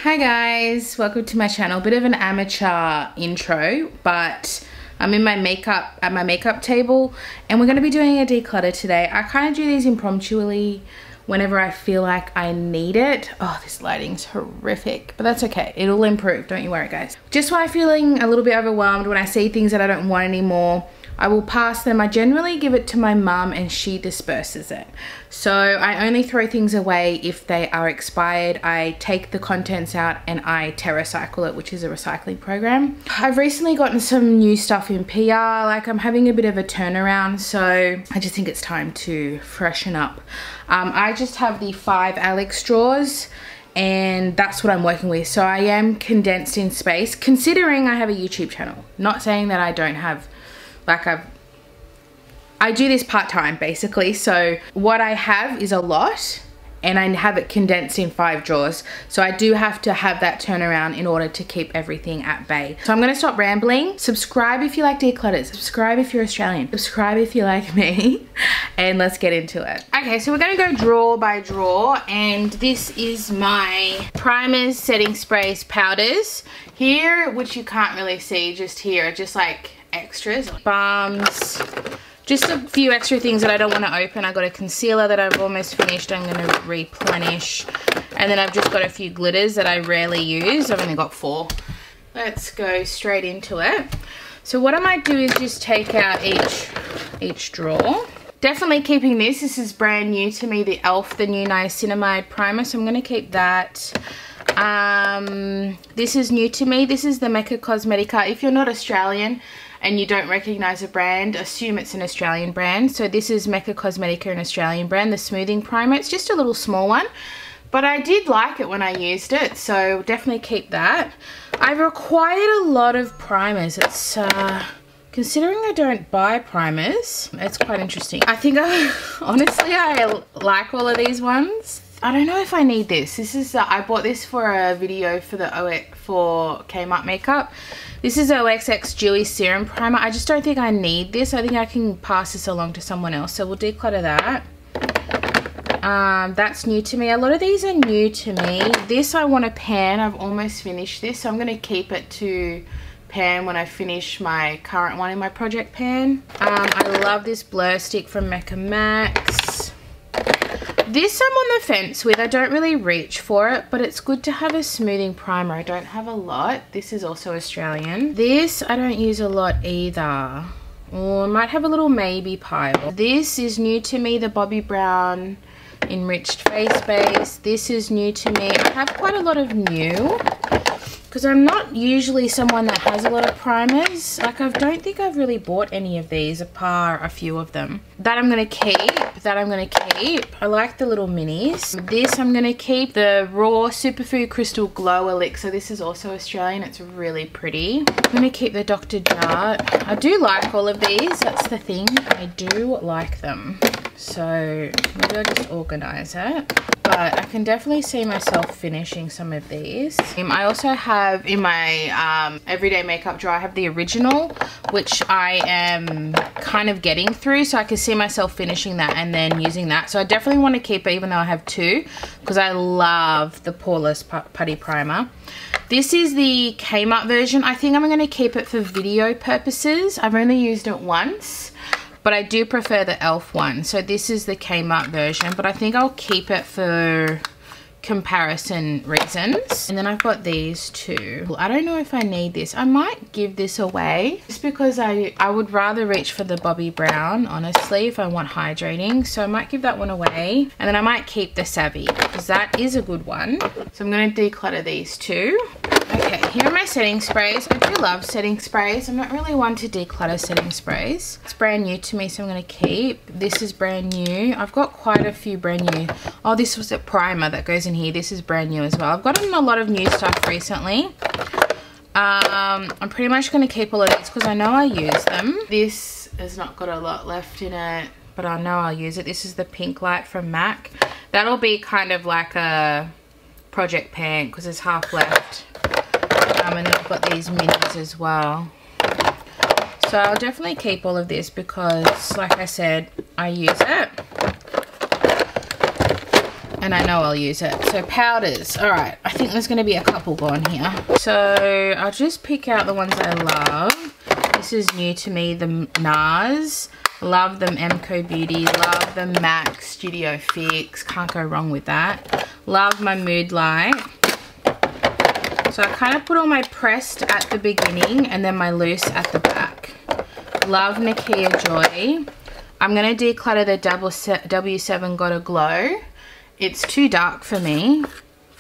Hi guys, welcome to my channel. Bit of an amateur intro, but I'm in my makeup table and we're going to be doing a declutter today. I kind of do these impromptually whenever I feel like I need it. Oh, this lighting's horrific, but that's okay. It'll improve, don't you worry guys. Just when I'm feeling a little bit overwhelmed, when I see things that I don't want anymore, I will pass them. I generally give it to my mum and she disperses it. So I only throw things away if they are expired. I take the contents out and I TerraCycle it, which is a recycling program. I've recently gotten some new stuff in PR, like I'm having a bit of a turnaround, so I just think it's time to freshen up. I just have the 5 Alex drawers and that's what I'm working with. So I am condensed in space, considering I have a YouTube channel. Not saying that I don't have, like I do this part-time basically, so what I have is a lot and I have it condensed in 5 drawers, so I do have to have that turnaround in order to keep everything at bay. So I'm gonna stop rambling. Subscribe if you like declutters, subscribe if you're Australian, subscribe if you like me, and let's get into it. Okay, so we're gonna go drawer by drawer, and this is my primers, setting sprays, powders. Here, which you can't really see, just here, just like extras, balms, just a few extra things that I don't want to open. I got a concealer that I've almost finished, I'm going to replenish, and then I've just got a few glitters that I rarely use. I've only got 4. Let's go straight into it. So what I might do is just take out each drawer. Definitely keeping this. This is brand new to me, the e.l.f. the new niacinamide primer, so I'm going to keep that. This is new to me. This is the Mecca Cosmetica. If you're not Australian and you don't recognize a brand, assume it's an Australian brand. So this is Mecca Cosmetica, an Australian brand, the smoothing primer. It's just a little small one, but I did like it when I used it, so definitely keep that. I've acquired a lot of primers. It's considering I don't buy primers, it's quite interesting. I think honestly I like all of these ones. I don't know if I need this. This is I bought this for a video for the for Kmart makeup. This is OXX Dewy Serum Primer. I just don't think I need this. I think I can pass this along to someone else, so we'll declutter that. That's new to me. A lot of these are new to me. This I want to pan. I've almost finished this, so I'm going to keep it to pan when I finish my current one in my project pan. I love this blur stick from Mecca Max. This I'm on the fence with. I don't really reach for it, but it's good to have a smoothing primer. I don't have a lot. This is also Australian. This I don't use a lot either. Or I might have a little maybe pile. This is new to me, the Bobbi Brown Enriched Face Base. This is new to me. I have quite a lot of new, because I'm not usually someone that has a lot of primers. Like I don't think I've really bought any of these, apart a few of them. That I'm going to keep. That I'm going to keep. I like the little minis. This I'm going to keep. The Raw Superfood Crystal Glow Elixir. This is also Australian. It's really pretty. I'm going to keep the Dr. Jart. I do like all of these. That's the thing. I do like them. So maybe I'll just organize it. But I can definitely see myself finishing some of these. I also have in my everyday makeup drawer, I have the original, which I am kind of getting through, so I can see myself finishing that and then using that. So I definitely want to keep it, even though I have 2, because I love the Poreless Putty Primer. This is the Kmart version. I think I'm going to keep it for video purposes. I've only used it once, but I do prefer the e.l.f. one. So this is the Kmart version, but I think I'll keep it for comparison reasons. And then I've got these too. I don't know if I need this. I might give this away just because I would rather reach for the Bobbi Brown, honestly, if I want hydrating. So I might give that one away. And then I might keep the Savvy, because that is a good one. So I'm going to declutter these too. Okay, here are my setting sprays. I do love setting sprays. I'm not really one to declutter setting sprays. It's brand new to me, so I'm going to keep. This is brand new. I've got quite a few brand new. Oh, this was a primer that goes in here. This is brand new as well. I've gotten a lot of new stuff recently. I'm pretty much going to keep all of these because I know I use them. This has not got a lot left in it, but I know I'll use it. This is the Pink Light from MAC. That'll be kind of like a project pan because there's half left. And then I've got these minis as well. So I'll definitely keep all of this because, like I said, I use it. and I know I'll use it. So powders. All right, I think there's going to be a couple gone here. So I'll just pick out the ones I love. This is new to me, the NARS. Love them Emco Beauty. Love the MAC Studio Fix. Can't go wrong with that. Love my Mood Light. So I kind of put all my pressed at the beginning and then my loose at the back. Love Nakia Joy. I'm going to declutter the W7 Gotta Glow. It's too dark for me.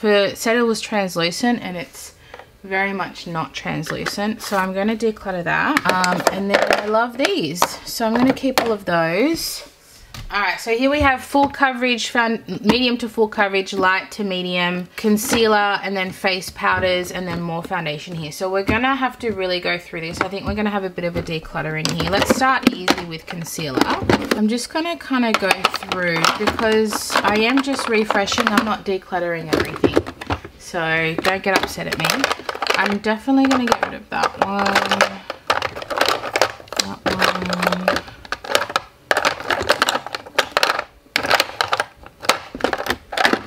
It said it was translucent and it's very much not translucent. So I'm going to declutter that. And then I love these. So I'm going to keep all of those. Alright, so here we have full coverage, medium to full coverage, light to medium, concealer, and then face powders, and then more foundation here. So we're going to have to really go through this. I think we're going to have a bit of a declutter in here. Let's start easy with concealer. I'm just going to kind of go through because I am just refreshing. I'm not decluttering everything. So don't get upset at me. I'm definitely going to get rid of that one. That one.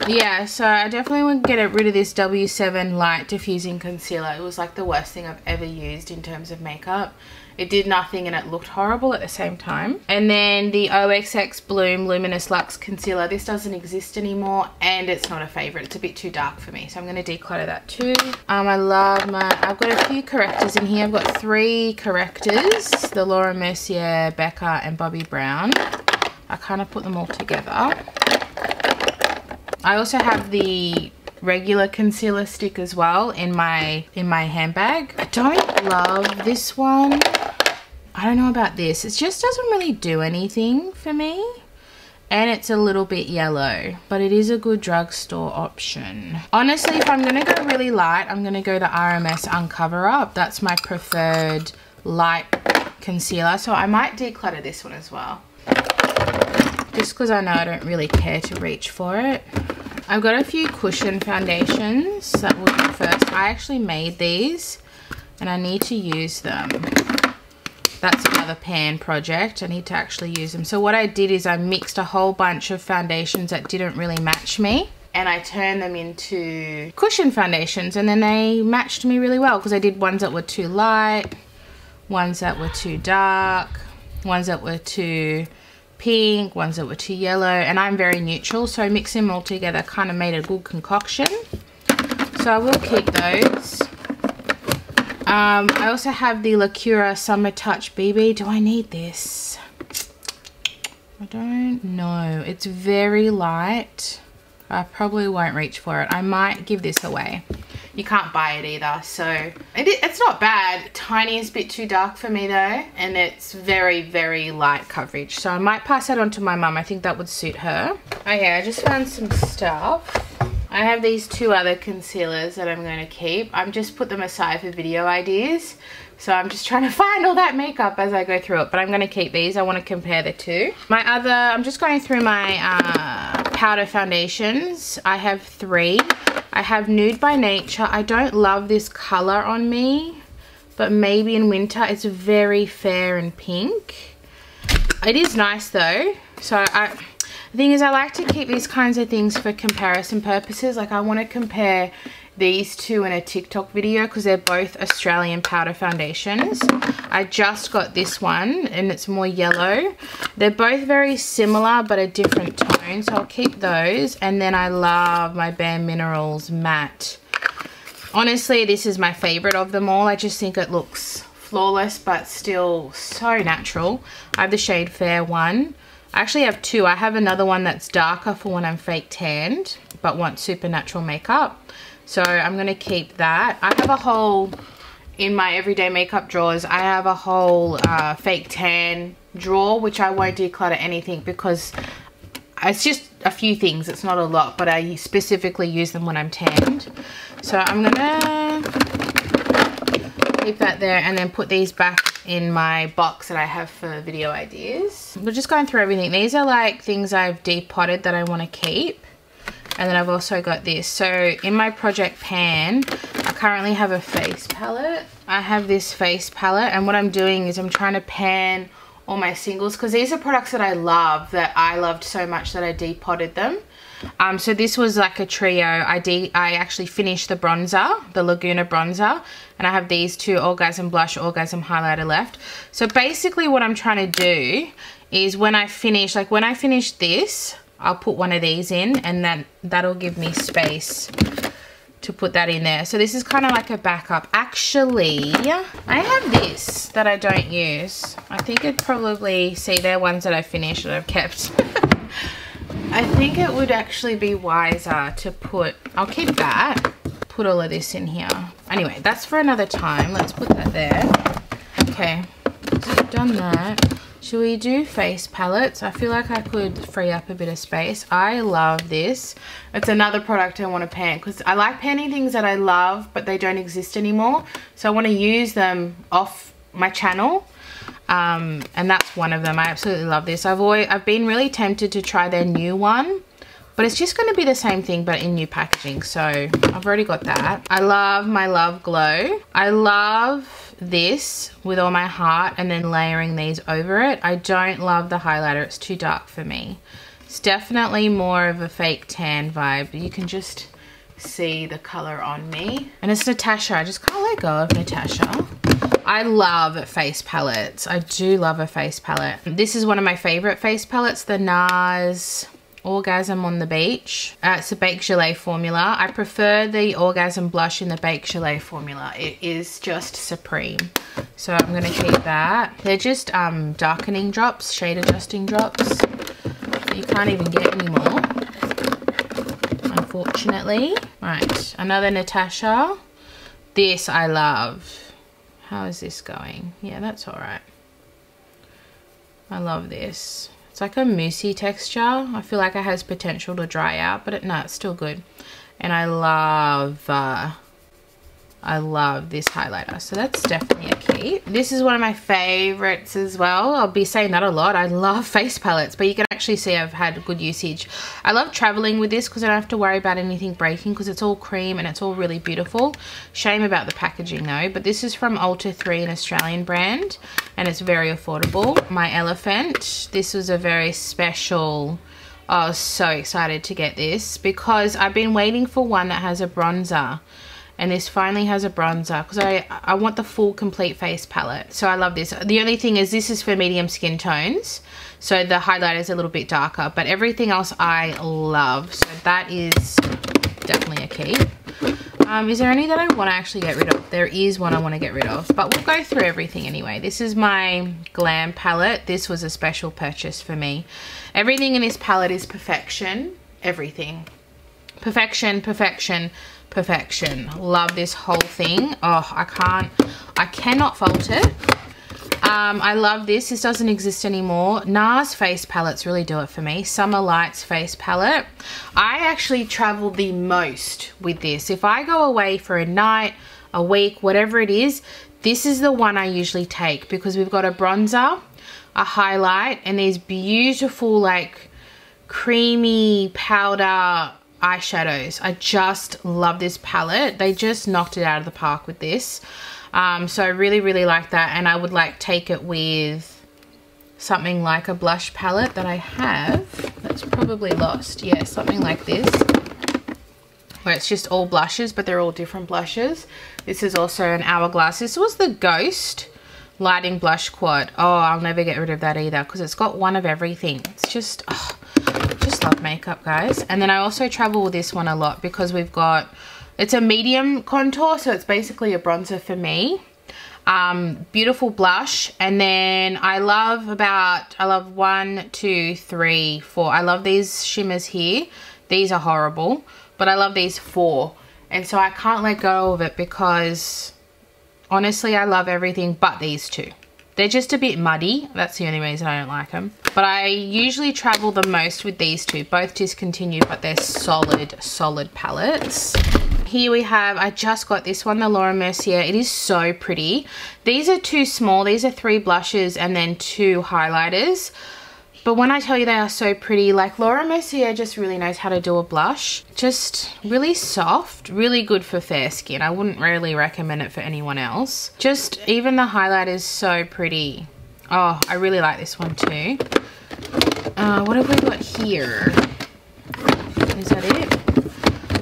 Yeah, so I definitely want to get rid of this W7 Light Diffusing Concealer. It was like the worst thing I've ever used in terms of makeup. It did nothing and it looked horrible at the same time. And then the OXX Bloom Luminous Luxe Concealer. This doesn't exist anymore and it's not a favourite. It's a bit too dark for me. So I'm going to declutter that too. I love I've got a few correctors in here. I've got 3 correctors. The Laura Mercier, Becca and Bobbi Brown. I kind of put them all together. I also have the regular concealer stick as well in my handbag. I don't love this one. I don't know about this. It just doesn't really do anything for me. And it's a little bit yellow, but it is a good drugstore option. Honestly, if I'm gonna go really light, I'm gonna go the RMS Uncover Up. That's my preferred light concealer. So I might declutter this one as well. Just because I know I don't really care to reach for it. I've got a few cushion foundations that will go first. I actually made these and I need to use them. That's another pan project. I need to actually use them. So what I did is I mixed a whole bunch of foundations that didn't really match me. And I turned them into cushion foundations and then they matched me really well because I did ones that were too light, ones that were too dark, ones that were too pink, ones that were too yellow, and I'm very neutral, so mixing them all together kind of made a good concoction. So I will keep those. I also have the Lacura Summer Touch BB. Do I need this? I don't know. It's very light. I probably won't reach for it. I might give this away. You can't buy it either, so it's not bad. Tiniest bit too dark for me though, and it's very, very light coverage. So I might pass that on to my mum. I think that would suit her. Okay, I just found some stuff. I have these 2 other concealers that I'm going to keep. I've just put them aside for video ideas. So I'm just trying to find all that makeup as I go through it, but I'm going to keep these. I want to compare the 2. I'm just going through my powder foundations. I have 3. I have Nude by Nature. I don't love this color on me, but maybe in winter. It's very fair and pink. It is nice though. So the thing is, I like to keep these kinds of things for comparison purposes. Like I want to compare these 2 in a TikTok video because they're both Australian powder foundations. I just got this one and it's more yellow. They're both very similar but a different tone, so I'll keep those. And then I love my Bare Minerals matte. Honestly, this is my favorite of them all. I just think it looks flawless but still so natural. I have the shade Fair one. I actually have 2. I have another one that's darker for when I'm fake tanned but want super natural makeup. So I'm going to keep that. I have a whole, in my everyday makeup drawers, I have a whole fake tan drawer, which I won't declutter anything because it's just a few things. It's not a lot, but I specifically use them when I'm tanned. So I'm going to keep that there and then put these back in my box that I have for video ideas. We're just going through everything. These are like things I've depotted that I want to keep. And then I've also got this. So in my project pan, I currently have a face palette. I have this face palette, and what I'm doing is I'm trying to pan all my singles because these are products that I love, that I loved so much that I depotted them. So this was like a trio. I actually finished the bronzer, the Laguna bronzer, and I have these two, Orgasm Blush, Orgasm Highlighter left. So basically what I'm trying to do is when I finish this, I'll put one of these in, and then that'll give me space to put that in there. So this is kind of like a backup. Actually, I have this that I don't use. I think it'd probably, see, they're ones that I finished that I've kept. I think it would actually be wiser to put, I'll keep that, put all of this in here. Anyway, that's for another time. Let's put that there. Okay, so I've done that. Should we do face palettes? I feel like I could free up a bit of space. I love this. It's another product I want to pan because I like panning things that I love but they don't exist anymore. So I want to use them off my channel. And that's one of them. I absolutely love this. I've been really tempted to try their new one, but it's just going to be the same thing but in new packaging. So I've already got that. I love my Love Glow. I love this with all my heart and then layering these over it. I don't love the highlighter. It's too dark for me. It's definitely more of a fake tan vibe. You can just see the color on me. And it's Natasha. I just can't let go of Natasha. I love face palettes. I do love a face palette. This is one of my favorite face palettes, the NARS Orgasm on the Beach. It's a Baked Gelée formula. I prefer the Orgasm Blush in the Baked Gelée formula. It is just supreme. So I'm going to keep that. They're just darkening drops, shade adjusting drops that you can't even get anymore, unfortunately. Right, another Natasha. This I love. How is this going? Yeah, that's all right. I love this. It's like a moussey texture. I feel like it has potential to dry out, but no, it's still good. And I love this highlighter. So that's definitely a keep. This is one of my favorites as well. I'll be saying that a lot. I love face palettes, but you can actually see I've had good usage. I love traveling with this because I don't have to worry about anything breaking because it's all cream and it's all really beautiful. Shame about the packaging though, but this is from Ulta 3, an Australian brand, and it's very affordable. My Elephant. This was a very special, I was so excited to get this because I've been waiting for one that has a bronzer. And this finally has a bronzer because I want the full complete face palette. So I love this. The only thing is this is for medium skin tones. So the highlighter is a little bit darker. But everything else I love. So that is definitely a keep. Is there any that I want to actually get rid of? There is one I want to get rid of. But we'll go through everything anyway. This is my Glam palette. This was a special purchase for me. Everything in this palette is perfection. Everything. Perfection, perfection, perfection. Love this whole thing. Oh, I cannot fault it. I love this. This doesn't exist anymore. NARS face palettes really do it for me. Summer Lights face palette. I actually travel the most with this. If I go away for a night, a week, whatever it is, this is the one I usually take because we've got a bronzer, a highlight, and these beautiful like creamy powder eyeshadows. I just love this palette. They just knocked it out of the park with this. So I really like that, and I would like take it with something like a blush palette that I have that's probably lost. Yeah, something like this where it's just all blushes but they're all different blushes. This is also an Hourglass. This was the Ghost Lighting Blush Quad. Oh, I'll never get rid of that either because it's got one of everything. It's just, oh, just love makeup, guys. And then I also travel with this one a lot because we've got, it's a medium contour, so it's basically a bronzer for me. Beautiful blush. And then I love 1, 2, 3, 4. I love these shimmers here. These are horrible, but I love these 4. And so I can't let go of it because honestly, I love everything but these 2. They're just a bit muddy. That's the only reason I don't like them. But I usually travel the most with these 2. Both discontinued, but they're solid palettes. Here we have, I just got this one, the Laura Mercier. It is so pretty. These are too small. These are 3 blushes and then 2 highlighters. But when I tell you they are so pretty, like Laura Mercier just really knows how to do a blush. Just really soft, really good for fair skin. I wouldn't really recommend it for anyone else. Just even the highlight is so pretty. Oh, I really like this one too. What have we got here? Is that it?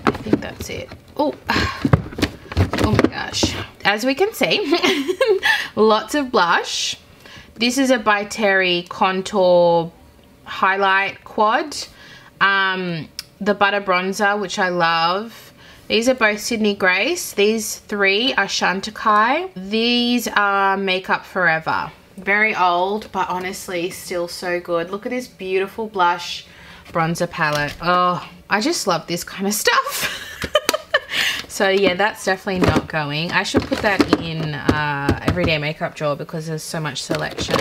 I think that's it. Oh, oh my gosh. As we can see, lots of blush. This is a by Terry Contour Highlight Quad. The Butter Bronzer, which I love. These are both Sydney Grace. These three are Chantecaille. These are Makeup Forever. Very old, but honestly still so good. Look at this beautiful blush bronzer palette. Oh, I just love this kind of stuff. So yeah, that's definitely not going. I should put that in everyday makeup drawer because there's so much selection.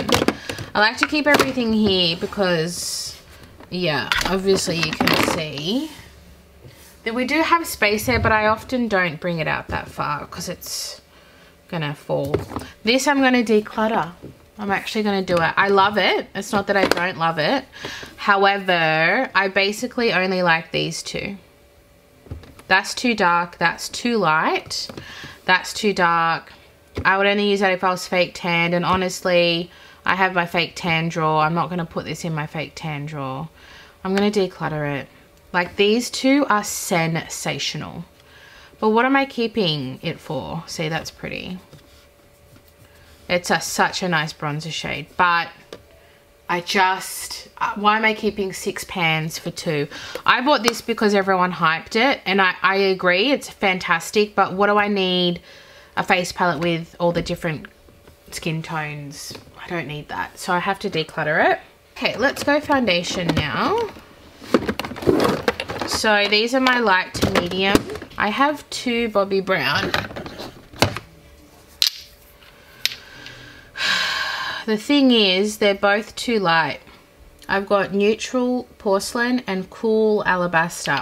I like to keep everything here because, yeah, obviously you can see that we do have space there, but I often don't bring it out that far because it's gonna fall. This I'm gonna declutter. I'm actually gonna do it. I love it. It's not that I don't love it. However, I basically only like these two. That's too dark, that's too light, that's too dark. I would only use that if I was fake tanned, and honestly, I have my fake tan drawer. I'm not going to put this in my fake tan drawer. I'm going to declutter it. Like, these two are sensational. But what am I keeping it for? See, that's pretty. It's such a nice bronzer shade, but I just, why am I keeping 6 pans for 2? I bought this because everyone hyped it, and I agree, it's fantastic, but what do I need a face palette with all the different skin tones? I don't need that, so I have to declutter it. Okay, let's go foundation now. So these are my light to medium. I have 2 Bobbi Brown. The thing is, they're both too light. I've got Neutral Porcelain and Cool Alabaster.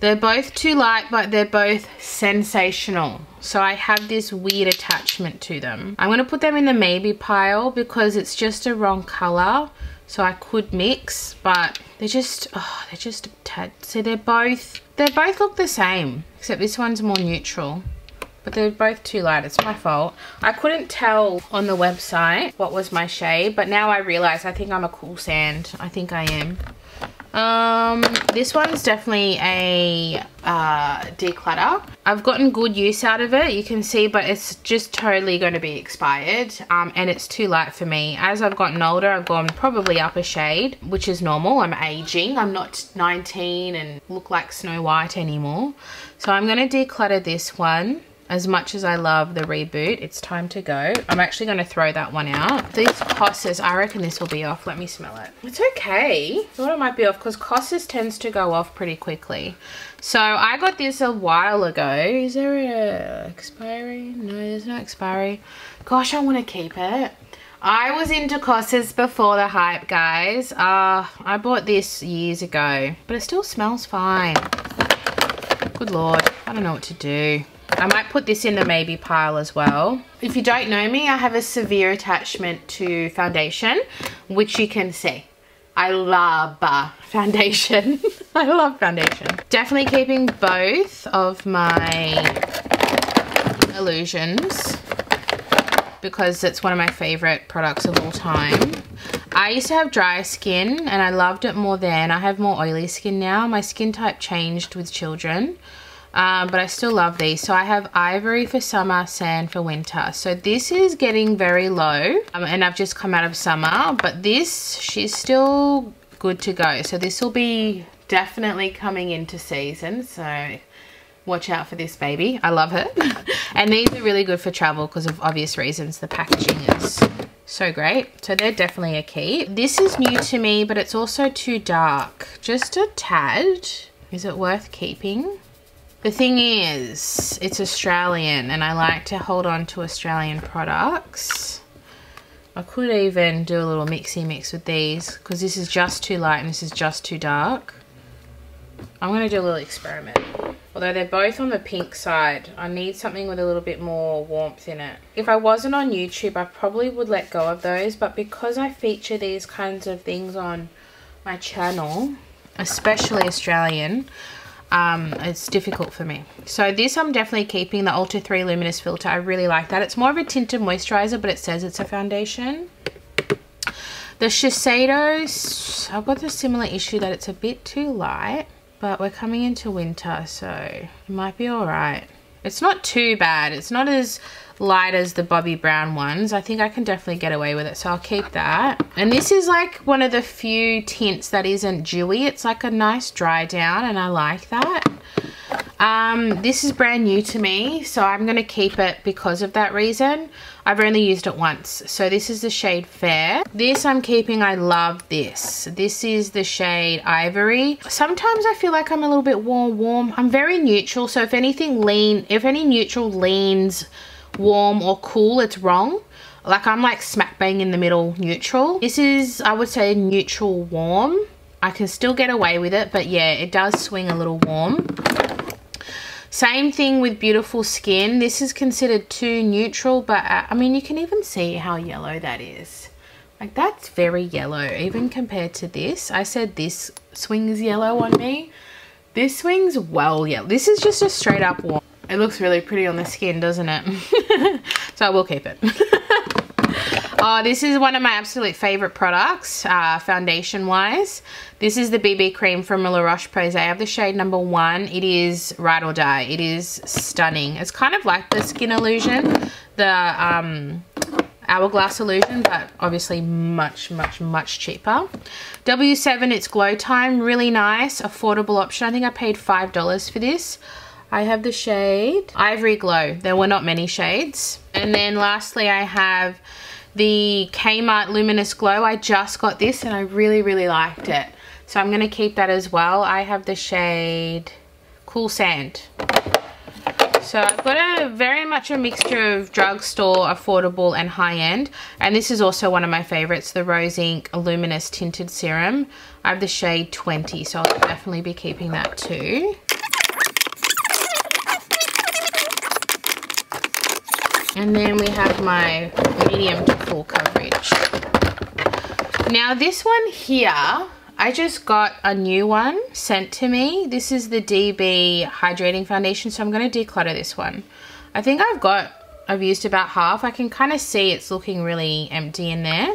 They're both too light, but they're both sensational. So I have this weird attachment to them. I'm going to put them in the maybe pile because it's just a wrong color. So I could mix, but they're just a tad. So they both look the same, except this one's more neutral. But they're both too light. It's my fault. I couldn't tell on the website what was my shade, but now I realize I think I'm a cool sand. I think I am. This one's definitely a declutter. I've gotten good use out of it, you can see, but it's just totally going to be expired, and it's too light for me. As I've gotten older, I've gone probably up a shade, which is normal. I'm aging. I'm not 19 and look like Snow White anymore. So I'm going to declutter this one. As much as I love the Reboot, it's time to go. I'm actually going to throw that one out. These Cosses, I reckon this will be off. Let me smell it. It's okay. I thought it might be off because Cosses tends to go off pretty quickly. So I got this a while ago. Is there an expiry? No, there's no expiry. Gosh, I want to keep it. I was into Cosses before the hype, guys. I bought this years ago, but it still smells fine. Good Lord, I don't know what to do. I might put this in the maybe pile as well. If you don't know me, I have a severe attachment to foundation, which you can see. I love foundation. I love foundation. Definitely keeping both of my Illusions because it's one of my favorite products of all time. I used to have dry skin and I loved it more then. I have more oily skin now. My skin type changed with children. But I still love these. So I have Ivory for summer, Sand for winter. So this is getting very low, and I've just come out of summer, but this, she's still good to go. So this will be definitely coming into season. So watch out for this baby. I love it. And these are really good for travel because of obvious reasons. The packaging is so great. So they're definitely a key. This is new to me, but it's also too dark. Just a tad. Is it worth keeping? The thing is, it's Australian and I like to hold on to Australian products. I could even do a little mixy mix with these because this is just too light and this is just too dark. I'm going to do a little experiment. Although they're both on the pink side, I need something with a little bit more warmth in it. If I wasn't on YouTube, I probably would let go of those, but because I feature these kinds of things on my channel, especially Australian, it's difficult for me. So this I'm definitely keeping, the Ultra 3 Luminous Filter. I really like that. It's more of a tinted moisturizer, but it says it's a foundation. The Shiseido, I've got the similar issue that it's a bit too light. but we're coming into winter, so it might be all right. It's not too bad. It's not as light as the Bobbi Brown ones. I think I can definitely get away with it, so I'll keep that. And this is like one of the few tints that isn't dewy. It's like a nice dry down, and I like that. This is brand new to me, so I'm going to keep it because of that reason. I've only used it once. So this is the shade Fair. This I'm keeping. I love this. This is the shade Ivory. Sometimes I feel like I'm a little bit warm. I'm very neutral, so if any neutral leans warm or cool, it's wrong. Like I'm like smack bang in the middle neutral. This is, I would say, neutral warm. I can still get away with it, but yeah, it does swing a little warm. Same thing with Beautiful Skin. This is considered too neutral, but I mean, you can even see how yellow that is. Like that's very yellow, even compared to this. I said this swings yellow on me. This swings well yellow. This is just a straight up warm. It looks really pretty on the skin, doesn't it? So I will keep it. Oh, this is one of my absolute favorite products, foundation wise. This is the BB cream from La Roche-Posay. I have the shade number 1. It is Ride or Die. It is stunning. It's kind of like the Skin Illusion, the Hourglass Illusion, but obviously much cheaper. W7, it's Glow Time. Really nice, affordable option. I think I paid $5 for this. I have the shade Ivory Glow. There were not many shades. And then lastly, I have the Kmart Luminous Glow. I just got this and I really liked it. So I'm going to keep that as well. I have the shade Cool Sand. So I've got very much a mixture of drugstore, affordable and high-end. And this is also one of my favorites, the Rose Inc Luminous Tinted Serum. I have the shade 20, so I'll definitely be keeping that too. And then we have my medium to full coverage. Now this one here, I just got a new one sent to me. This is the DB Hydrating Foundation, so I'm going to declutter this one. I think I've used about half. I can kind of see it's looking really empty in there.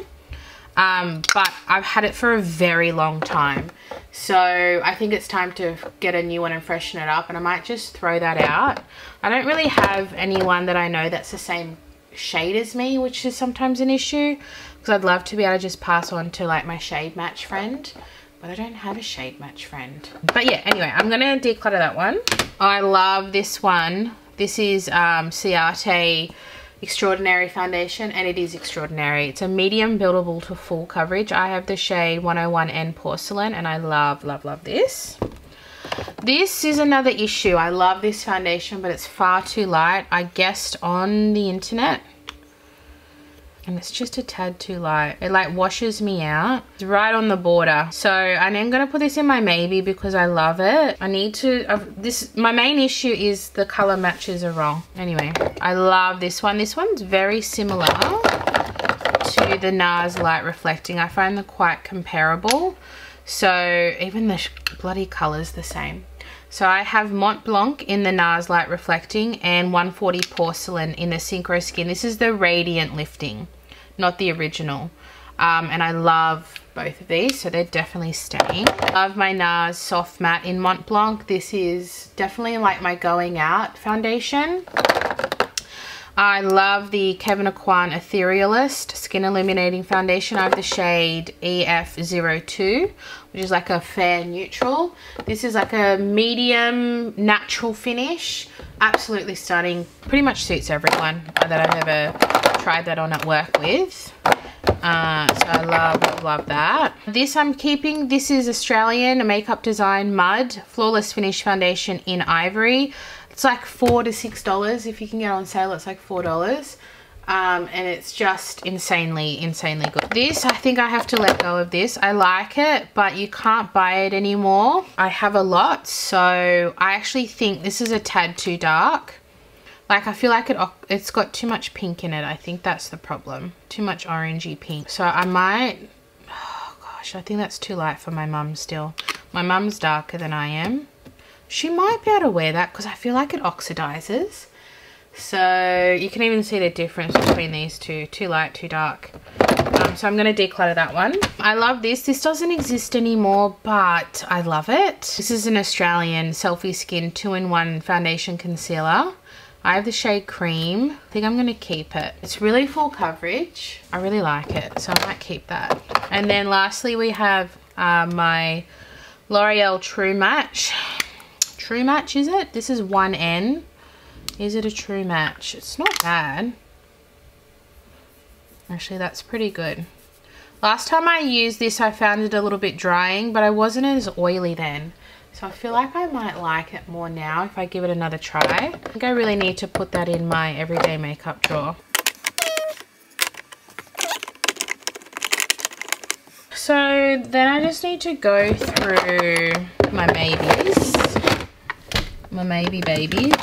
But I've had it for a very long time. So I think it's time to get a new one and freshen it up, and I might just throw that out. I don't really have anyone that I know that's the same shade as me, which is sometimes an issue, because I'd love to be able to just pass on to like my shade match friend, but I don't have a shade match friend. But yeah, anyway, I'm gonna declutter that one. I love this one. This is Ciate Extraordinary Foundation, and it is extraordinary. It's a medium buildable to full coverage. I have the shade 101N Porcelain, and I love this. This is another issue. I love this foundation, but it's far too light. I guessed on the internet, and it's just a tad too light. It like washes me out. It's right on the border. So I am gonna put this in my maybe because I love it. I need to, my main issue is the color matches are wrong. Anyway, I love this one. This one's very similar to the NARS Light Reflecting. I find them quite comparable. So even the bloody color's the same. So I have Mont Blanc in the NARS Light Reflecting and 140 Porcelain in the Synchro Skin. This is the Radiant Lifting, not the original. And I love both of these, so they're definitely staying. Love my NARS Soft Matte in Mont Blanc. This is definitely like my going out foundation. I love the Kevyn Aucoin Etherealist Skin Illuminating Foundation. I have the shade EF02, which is like a fair neutral. This is like a medium natural finish. Absolutely stunning. Pretty much suits everyone that I've ever tried that on at work with. So I love that. This I'm keeping. This is Australian Makeup Design Mud Flawless Finish Foundation in Ivory. It's like $4 to $6. If you can get on sale, it's like $4. And it's just insanely good. This, I think I have to let go of this. I like it, but you can't buy it anymore. I have a lot, so I actually think this is a tad too dark. Like I feel like it's got too much pink in it. I think that's the problem. Too much orangey pink. So I might, oh gosh, I think that's too light for my mum still. My mum's darker than I am. She might be able to wear that because I feel like it oxidizes. So you can even see the difference between these two. Too light, too dark. So I'm going to declutter that one. I love this. This doesn't exist anymore, but I love it. This is an Australian Selfie Skin 2-in-1 foundation concealer. I have the shade Cream. I think I'm going to keep it. It's really full coverage. I really like it, so I might keep that. And then lastly, we have my L'Oreal True Match. True Match, is it? This is 1N. Is it a True Match? It's not bad. Actually, that's pretty good. Last time I used this, I found it a little bit drying, but I wasn't as oily then. So I feel like I might like it more now if I give it another try. I think I really need to put that in my everyday makeup drawer. So then I just need to go through my maybes. My maybe babies.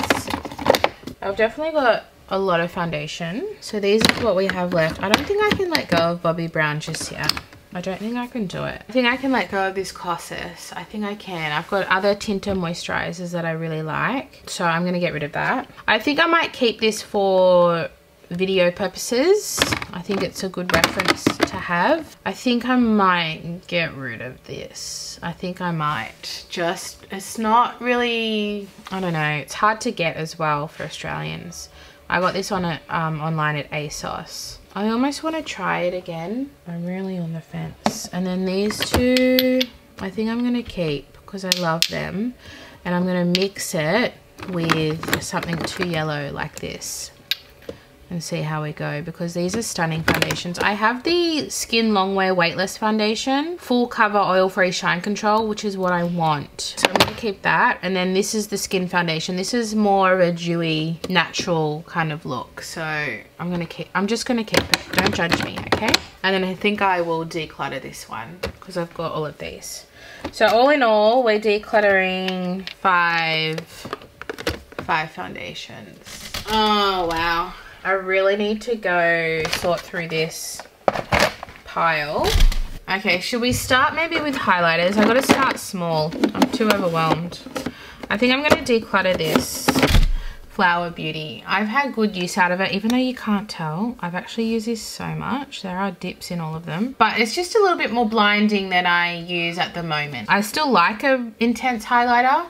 I've definitely got a lot of foundation. So these are what we have left. I don't think I can let go of Bobbi Brown just yet. I don't think I can do it. I think I can let go of this Kosas. I think I can. I've got other tinted moisturizers that I really like. So I'm going to get rid of that. I think I might keep this for video purposes. I think it's a good reference to have. I think I might get rid of this. I think I might. Just, it's not really, I don't know. It's hard to get as well for Australians. I got this on online at ASOS. I almost want to try it again. I'm really on the fence. And then these two, I think I'm going to keep because I love them. And I'm going to mix it with something too yellow like this. And see how we go, because these are stunning foundations. I have the Skin Longwear Weightless Foundation, full cover oil-free shine control, which is what I want. So I'm going to keep that. And then this is the Skin Foundation. This is more of a dewy, natural kind of look. So I'm just going to keep it. Don't judge me, okay? And then I think I will declutter this one because I've got all of these. So all in all, we're decluttering five foundations. Oh, wow. I really need to go sort through this pile. Okay, should we start maybe with highlighters? I've got to start small. I'm too overwhelmed. I think I'm going to declutter this Flower Beauty. I've had good use out of it, even though you can't tell. I've actually used this so much. There are dips in all of them. But it's just a little bit more blinding than I use at the moment. I still like an intense highlighter,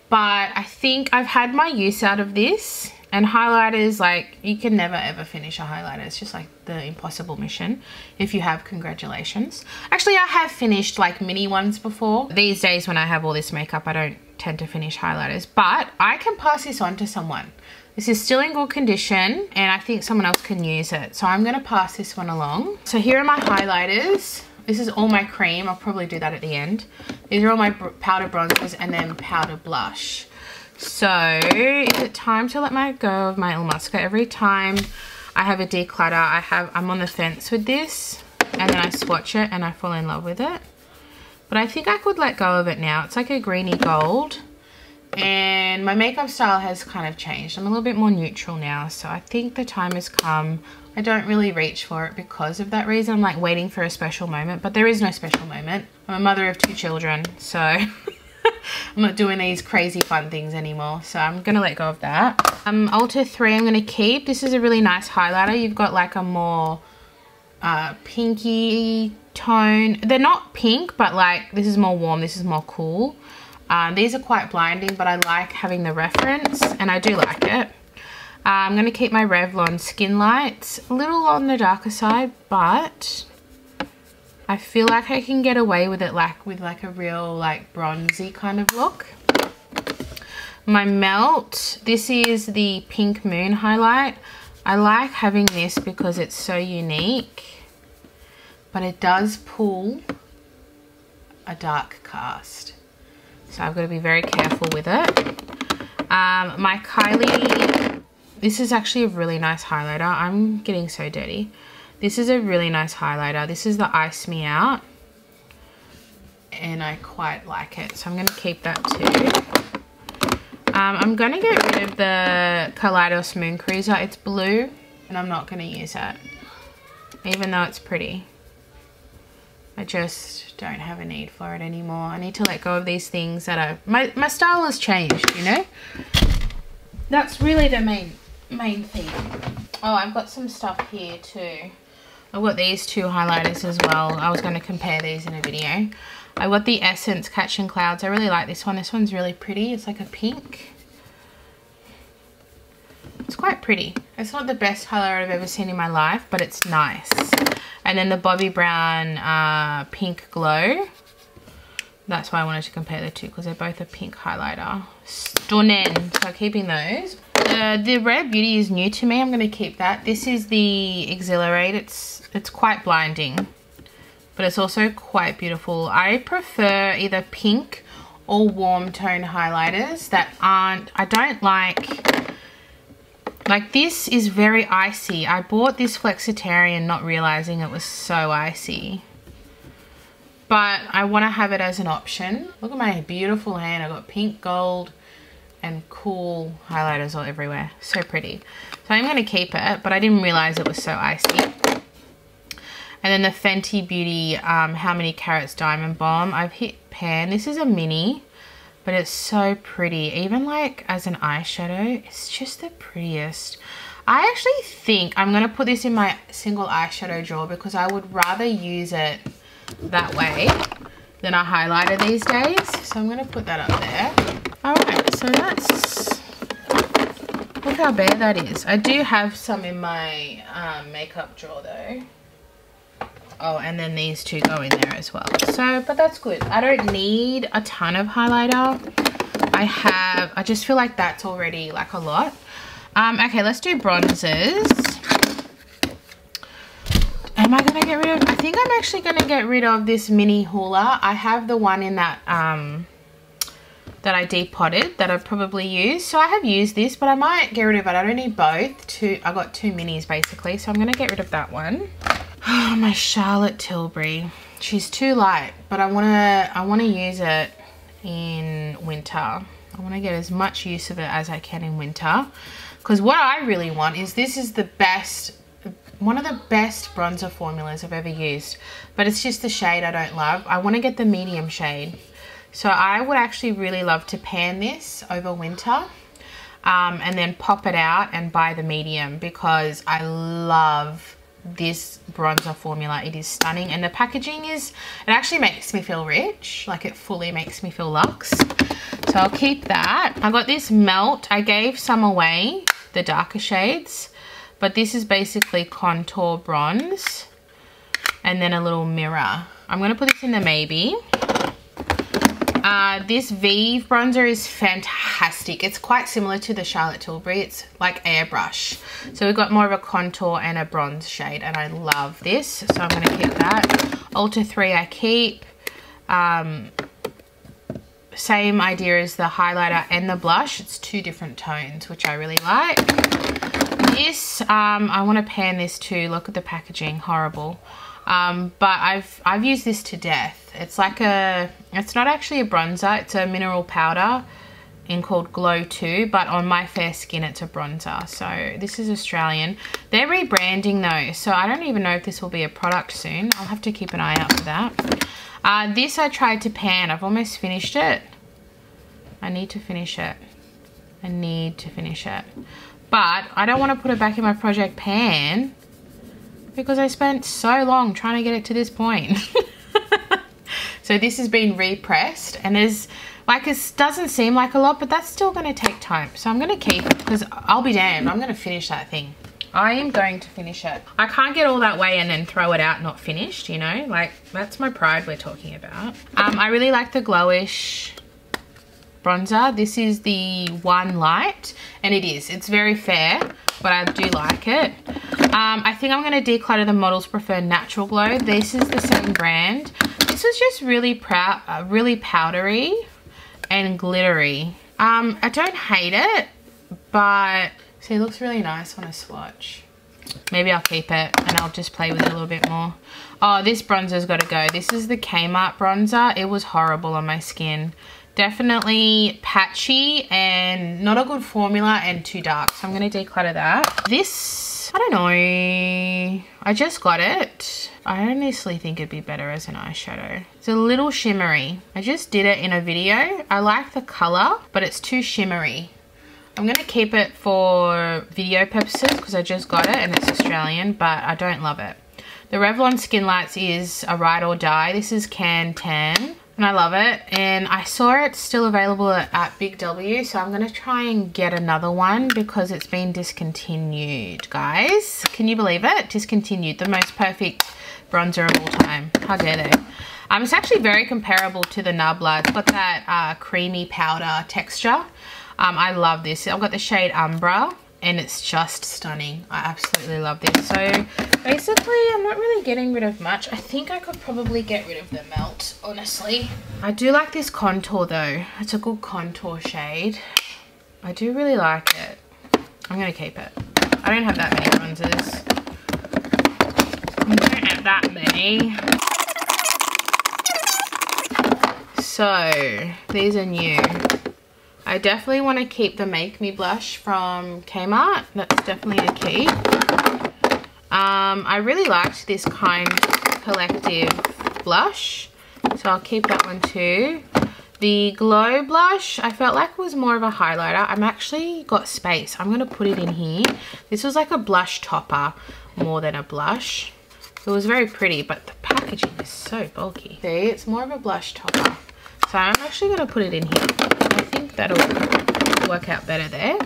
but I think I've had my use out of this. And highlighters, like, you can never ever finish a highlighter. It's just like the impossible mission. If you have, congratulations. Actually, I have finished like mini ones before. These days when I have all this makeup, I don't tend to finish highlighters. But I can pass this on to someone. This is still in good condition and I think someone else can use it. So I'm going to pass this one along. So here are my highlighters. This is all my cream. I'll probably do that at the end. These are all my powder bronzers and then powder blush. So is it time to let go of my Il Musca? Every time I have a declutter, I'm on the fence with this, and then I swatch it and I fall in love with it. But I think I could let go of it now. It's like a greeny gold, and my makeup style has kind of changed. I'm a little bit more neutral now, so I think the time has come. I don't really reach for it because of that reason. I'm like waiting for a special moment, but there is no special moment. I'm a mother of 2 children, so I'm not doing these crazy fun things anymore, so I'm gonna let go of that. Ulta 3 I'm gonna keep. This is a really nice highlighter. You've got like a more pinky tone. They're not pink, but like this is more warm, this is more cool. These are quite blinding, but I like having the reference and I do like it. I'm gonna keep my Revlon Skin Lights. A little on the darker side, but I feel like I can get away with it with a real like bronzy kind of look. My Melt, this is the Pink Moon highlight. I like having this because it's so unique, but it does pull a dark cast. So I've got to be very careful with it. My Kylie, this is actually a really nice highlighter. I'm getting so dirty. This is a really nice highlighter. This is the Ice Me Out. And I quite like it. So I'm going to keep that too. I'm going to get rid of the Kaleidos Moon Cruiser. It's blue and I'm not going to use it. Even though it's pretty. I just don't have a need for it anymore. I need to let go of these things that are... My style has changed, you know? That's really the main thing. Oh, I've got some stuff here too. I've got these two highlighters as well. I was going to compare these in a video. I got the Essence Catching Clouds. I really like this one. This one's really pretty. It's like a pink. It's quite pretty. It's not the best highlighter I've ever seen in my life, but it's nice. And then the Bobbi Brown Pink Glow. That's why I wanted to compare the two, because they're both a pink highlighter. Stunning. So keeping those. The Rare Beauty is new to me. I'm going to keep that. This is the Exhilarate. It's quite blinding, but it's also quite beautiful. I prefer either pink or warm tone highlighters that aren't, I don't like this is very icy. I bought this Flexitarian not realizing it was so icy, but I want to have it as an option. Look at my beautiful hand. I got pink, gold and cool highlighters all everywhere. So pretty. So I'm going to keep it, but I didn't realize it was so icy. And then the Fenty Beauty How Many Carats Diamond Bomb. I've hit pan. This is a mini, but it's so pretty. Even like as an eyeshadow, it's just the prettiest. I actually think I'm going to put this in my single eyeshadow drawer because I would rather use it that way than a highlighter these days. So I'm going to put that up there. Alright, so that's, look how bare that is. I do have some in my makeup drawer though. Oh, and then these two go in there as well. So, but that's good. I don't need a ton of highlighter. I just feel like that's already like a lot. Okay, let's do bronzers. Am I going to get rid of, I think I'm actually going to get rid of this mini Hoola. I have the one in that, that I depotted that I've probably used. So I have used this, but I might get rid of it. I don't need both. I got two minis basically. So I'm going to get rid of that one. Oh, my Charlotte Tilbury. She's too light, but I want to use it in winter. I want to get as much use of it as I can in winter. Because what I really want is, this is the best, one of the best bronzer formulas I've ever used. But it's just the shade I don't love. I want to get the medium shade. So I would actually really love to pan this over winter. And then pop it out and buy the medium, because I love this bronzer formula. It is stunning, and the packaging is, it actually makes me feel rich, like it fully makes me feel luxe. So I'll keep that. I got this Melt. I gave some away, the darker shades, but this is basically contour bronze and then a little mirror. I'm going to put this in the Maybe. This Vive bronzer is fantastic. It's quite similar to the Charlotte Tilbury. It's like airbrush. So we've got more of a contour and a bronze shade, and I love this. So I'm going to keep that. Ulta 3 I keep. Same idea as the highlighter and the blush. It's two different tones, which I really like. This, I want to pan this too. Look at the packaging, horrible. But I've used this to death. It's like it's not actually a bronzer, it's a mineral powder in called Glow 2, but on my fair skin it's a bronzer. So this is Australian. They're rebranding though, so I don't even know if this will be a product soon. I'll have to keep an eye out for that. This I tried to pan. I've almost finished it. I need to finish it. I need to finish it. But I don't want to put it back in my project pan, because I spent so long trying to get it to this point. So this has been repressed, and there's like, it doesn't seem like a lot, but that's still going to take time. So I'm going to keep it, because I'll be damned, I'm going to finish that thing. I am going to finish it. I can't get all that way and then throw it out not finished, you know, like that's my pride we're talking about. I really like the Glowish bronzer. This is the One Light, and it's very fair, but I do like it. I think I'm going to declutter the Models Prefer Natural Glow. This is the same brand. This was just really powdery and glittery. I don't hate it, but see, it looks really nice on a swatch. Maybe I'll keep it and I'll just play with it a little bit more. Oh, this bronzer's got to go. This is the Kmart bronzer. It was horrible on my skin. Definitely patchy and not a good formula and too dark. So I'm going to declutter that. This, I don't know. I just got it. I honestly think it'd be better as an eyeshadow. It's a little shimmery. I just did it in a video. I like the color, but it's too shimmery. I'm going to keep it for video purposes because I just got it and it's Australian, but I don't love it. The Revlon Skin Lights is a ride or die. This is Can Tan and I love it. And I saw it's still available at Big W. So I'm going to try and get another one because it's been discontinued, guys. Can you believe it? Discontinued. The most perfect bronzer of all time. How dare they? It's actually very comparable to the Nabla. It's got that creamy powder texture. I love this. I've got the shade Umbra and it's just stunning. I absolutely love this. So basically I'm not really getting rid of much. I think I could probably get rid of the melt, honestly. I do like this contour though. It's a good contour shade. I do really like it. I'm going to keep it. I don't have that many bronzers. I don't have that many. So these are new. I definitely want to keep the Make Me blush from Kmart. That's definitely a key. I really liked this Kind Collective blush, so I'll keep that one too. The Glow blush, I felt like it was more of a highlighter. I'm actually got space. I'm going to put it in here. This was like a blush topper more than a blush. It was very pretty, but the packaging is so bulky. See, it's more of a blush topper. So I'm actually going to put it in here. I think that'll work out better there.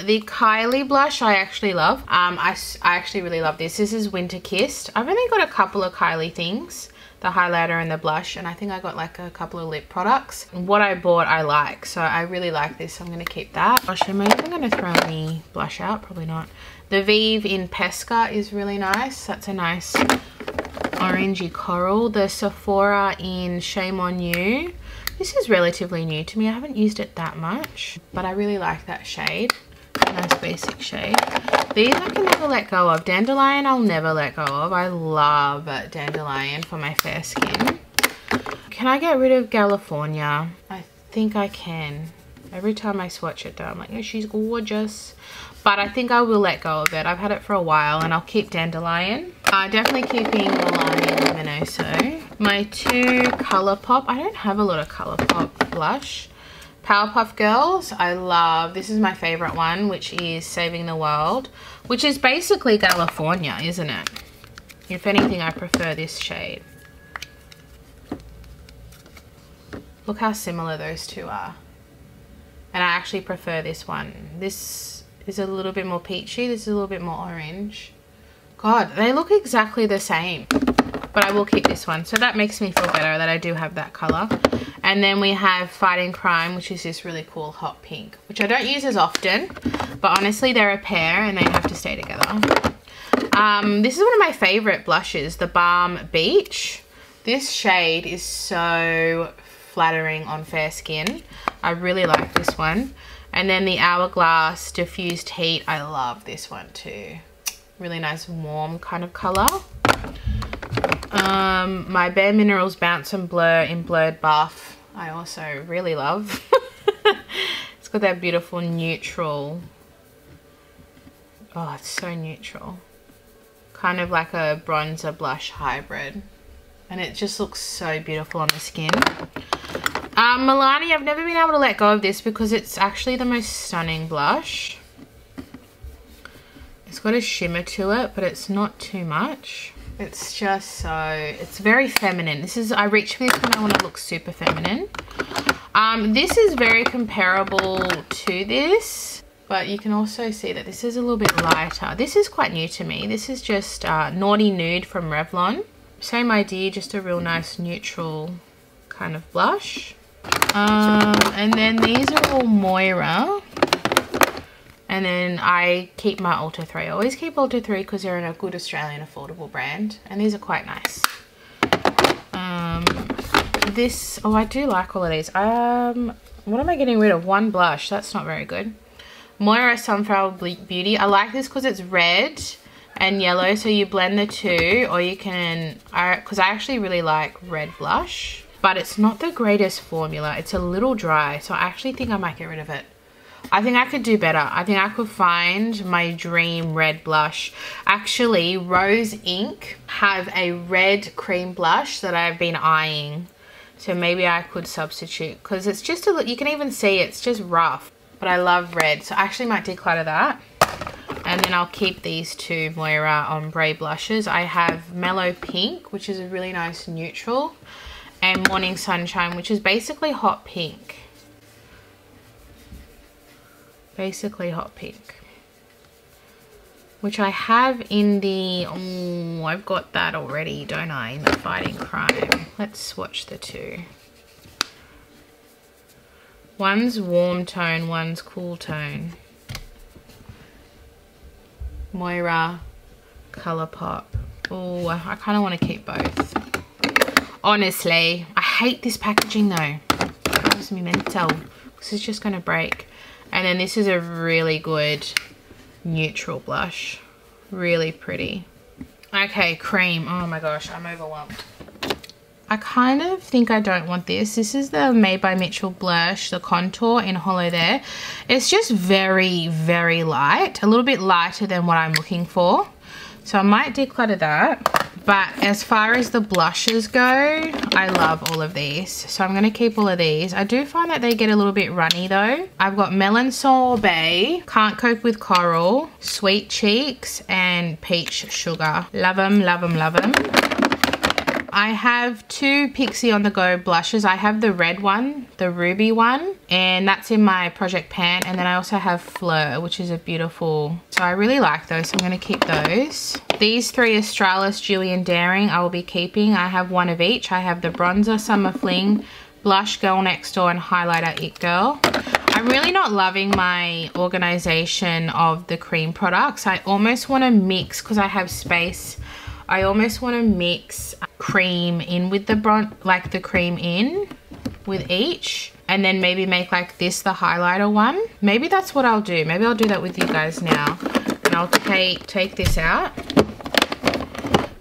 The Kylie blush I actually love. I actually really love this. This is Winter Kissed. I've only got a couple of Kylie things. The highlighter and the blush. And I think I got like a couple of lip products. What I bought I like. So I really like this. So I'm going to keep that. Gosh, am I even going to throw any blush out? Probably not. The Vive in Pesca is really nice. That's a nice orangey coral. The Sephora in Shame on You. This is relatively new to me. I haven't used it that much, but I really like that shade. Nice basic shade. These I can never let go of. Dandelion I'll never let go of. I love Dandelion for my fair skin. Can I get rid of California? I think I can. Every time I swatch it though, I'm like, oh, she's gorgeous. But I think I will let go of it. I've had it for a while and I'll keep Dandelion. Definitely keeping Milani Luminoso. My two Colourpop. I don't have a lot of Colourpop blush. Powerpuff Girls. I love. This is my favourite one, which is Saving the World. Which is basically California, isn't it? If anything, I prefer this shade. Look how similar those two are. And I actually prefer this one. This is a little bit more peachy. This is a little bit more orange. God, they look exactly the same. But I will keep this one. So that makes me feel better that I do have that colour. And then we have Fighting Crime, which is this really cool hot pink. Which I don't use as often. But honestly, they're a pair and they have to stay together. This is one of my favourite blushes. The Balm Beach. This shade is so flattering on fair skin. I really like this one. And then the Hourglass Diffused Heat. I love this one too. Really nice warm kind of colour. My Bare Minerals Bounce and Blur in Blurred Buff. I also really love. It's got that beautiful neutral. Oh, it's so neutral. Kind of like a bronzer blush hybrid. And it just looks so beautiful on the skin. Milani, I've never been able to let go of this because it's actually the most stunning blush. It's got a shimmer to it, but it's not too much. It's just so, it's very feminine. This is, I reach for this when I want to look super feminine. This is very comparable to this, but you can also see that this is a little bit lighter. This is quite new to me. This is just Naughty Nude from Revlon. Same idea, just a real nice neutral kind of blush. And then these are all Moira. And then I keep my Ultra 3. I always keep Ultra 3 because they're in a good Australian affordable brand. And these are quite nice. This, oh, I do like all of these. What am I getting rid of? One blush. That's not very good. Moira Sunflower Beauty. I like this because it's red and yellow. So you blend the two, or you can, because I actually really like red blush. But it's not the greatest formula. It's a little dry. So I actually think I might get rid of it. I think I could do better. I think I could find my dream red blush. Actually, Rose Inc. have a red cream blush that I've been eyeing. So maybe I could substitute. Because it's just a look, you can even see it's just rough. But I love red. So I actually might declutter that. And then I'll keep these two Moira Ombre blushes. I have Mellow Pink, which is a really nice neutral, and Morning Sunshine, which is basically hot pink. Basically hot pink. Which I have in the, oh, I've got that already, don't I, in the Fighting Crime. Let's swatch the two. One's warm tone, one's cool tone. Moira Colourpop. Oh, I kind of want to keep both. Honestly, I hate this packaging though. It drives me mental because it's just going to break. And then this is a really good neutral blush. Really pretty. Okay, cream. Oh my gosh, I'm overwhelmed. I kind of think I don't want this. This is the Made by Mitchell blush, the contour in Hollow There. It's just very, very light. A little bit lighter than what I'm looking for. So I might declutter that. But as far as the blushes go, I love all of these. So I'm going to keep all of these. I do find that they get a little bit runny though. I've got Melon Sorbet, Can't Cope with Coral, Sweet Cheeks, and Peach Sugar. Love them, love them, love them. I have two Pixie on the Go blushes. I have the red one, the ruby one, and that's in my project pan. And then I also have Fleur, which is a beautiful, so I really like those, so I'm going to keep those. These three Australis, Dewy and Daring I will be keeping. I have one of each. I have the bronzer Summer Fling, blush Girl Next Door, and highlighter It Girl. I'm really not loving my organization of the cream products. I almost want to mix, because I have space, I almost want to mix cream in with the like the cream in with each, and then maybe make like this the highlighter one. Maybe that's what I'll do. Maybe I'll do that with you guys now. And I'll take this out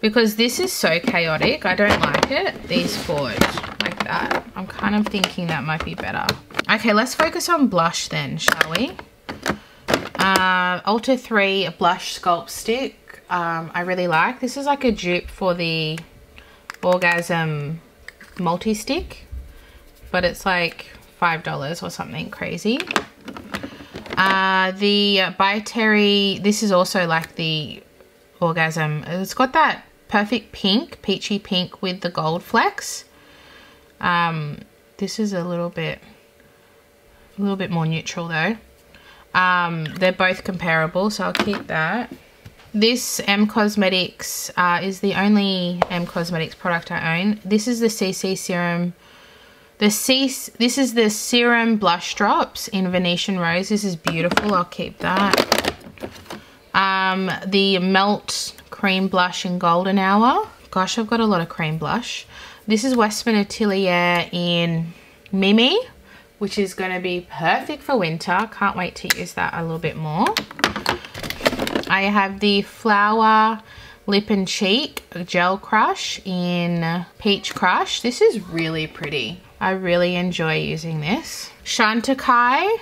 because this is so chaotic. I don't like it. These forward like that. I'm kind of thinking that might be better. Okay, let's focus on blush then, shall we? Ulta 3 blush sculpt stick. I really like. This is like a dupe for the Orgasm multi-stick, but it's like $5 or something crazy. The By Terry, this is also like the Orgasm. It's got that perfect pink, peachy pink with the gold flecks. This is a little bit more neutral though. They're both comparable, so I'll keep that. This M Cosmetics is the only M Cosmetics product I own. This is the CC Serum. This is the Serum Blush Drops in Venetian Rose. This is beautiful. I'll keep that. The Melt Cream Blush in Golden Hour. Gosh, I've got a lot of cream blush. This is Westman Atelier in Mimi, which is going to be perfect for winter. Can't wait to use that a little bit more. I have the Flower Lip and Cheek Gel Crush in Peach Crush. This is really pretty. I really enjoy using this. Chantecaille